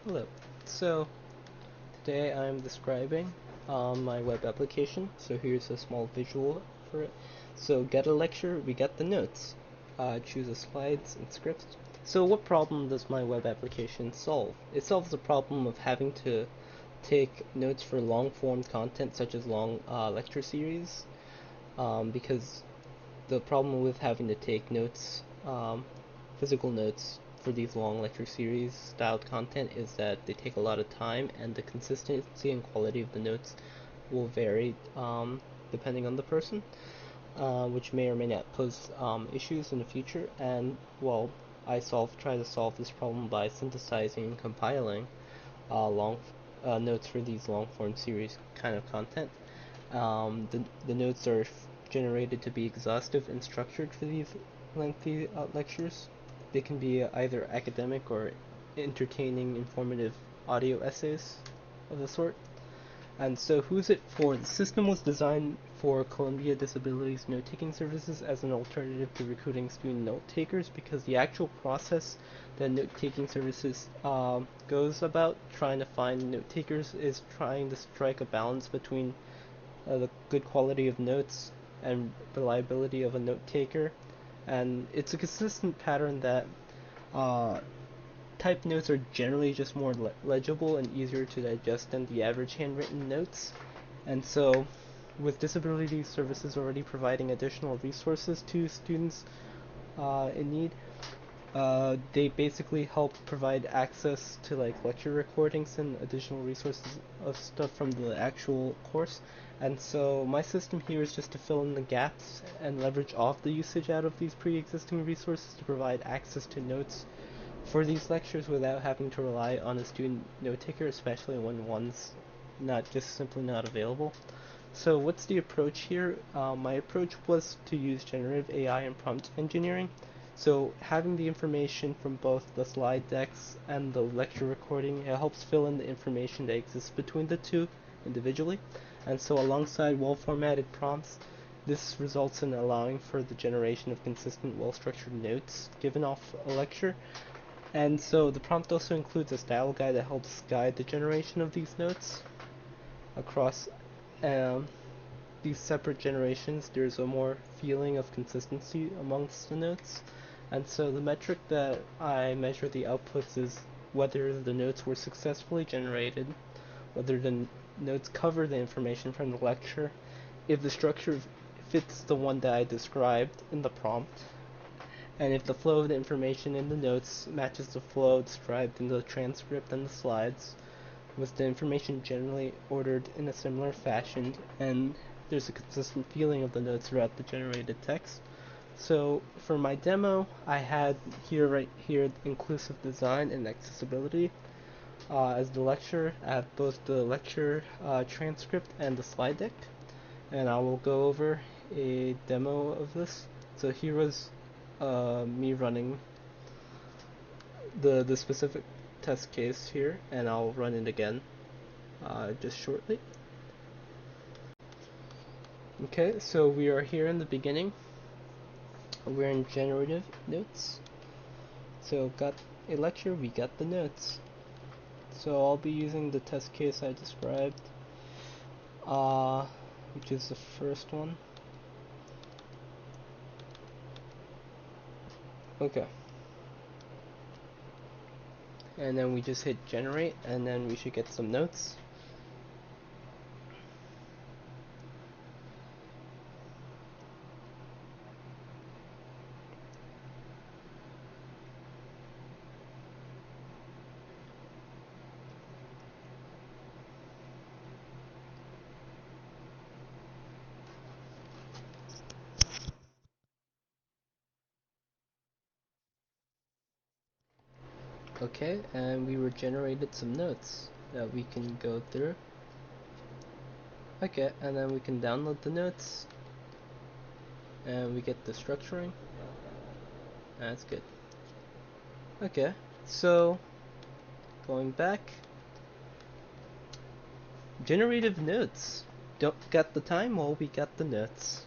Hello. So today I'm describing my web application. So here's a small visual for it. So get a lecture, we get the notes. Choose a slides and scripts. So what problem does my web application solve? It solves the problem of having to take notes for long form content such as long lecture series, because the problem with having to take notes, physical notes for these long lecture series styled content is that they take a lot of time and the consistency and quality of the notes will vary depending on the person, which may or may not pose issues in the future. And well, try to solve this problem by synthesizing and compiling long notes for these long form series kind of content. The notes are generated to be exhaustive and structured for these lengthy lectures. They can be either academic or entertaining, informative audio essays of the sort. And so, who's it for? The system was designed for Columbia Disabilities note-taking services as an alternative to recruiting student note-takers, because the actual process that note-taking services goes about trying to find note-takers is trying to strike a balance between the good quality of notes and reliability of a note-taker. And it's a consistent pattern that uh, typed notes are generally just more legible and easier to digest than the average handwritten notes. And so, with disability services already providing additional resources to students in need, they basically help provide access to like lecture recordings and additional resources of stuff from the actual course. And so my system here is just to fill in the gaps and leverage off the usage out of these pre-existing resources to provide access to notes for these lectures without having to rely on a student note taker, especially when one's not just simply not available. So what's the approach here? My approach was to use generative AI and prompt engineering. So having the information from both the slide decks and the lecture recording, it helps fill in the information that exists between the two individually. And so alongside well-formatted prompts, this results in allowing for the generation of consistent, well-structured notes given off a lecture. And so the prompt also includes a style guide that helps guide the generation of these notes across um, these separate generations. There's a more feeling of consistency amongst the notes. And so the metric that I measure the outputs is whether the notes were successfully generated, whether the notes cover the information from the lecture, if the structure fits the one that I described in the prompt, and if the flow of the information in the notes matches the flow described in the transcript and the slides, with the information generally ordered in a similar fashion, and there's a consistent feeling of the notes throughout the generated text. So for my demo, I had right here, inclusive design and accessibility as the lecture. I have both the lecture transcript and the slide deck, and I will go over a demo of this. So here was me running the specific test case here, and I'll run it again just shortly. Okay, so we are here in the beginning. We're in generative notes. So got a lecture, we got the notes. So I'll be using the test case I described, which is the first one. Okay. And then we just hit generate, and then we should get some notes. Okay, and we were generated some notes that we can go through. Okay, and then we can download the notes, and we get the structuring. That's good. Okay, so going back, generative notes. Don't got the time? Well, we got the notes.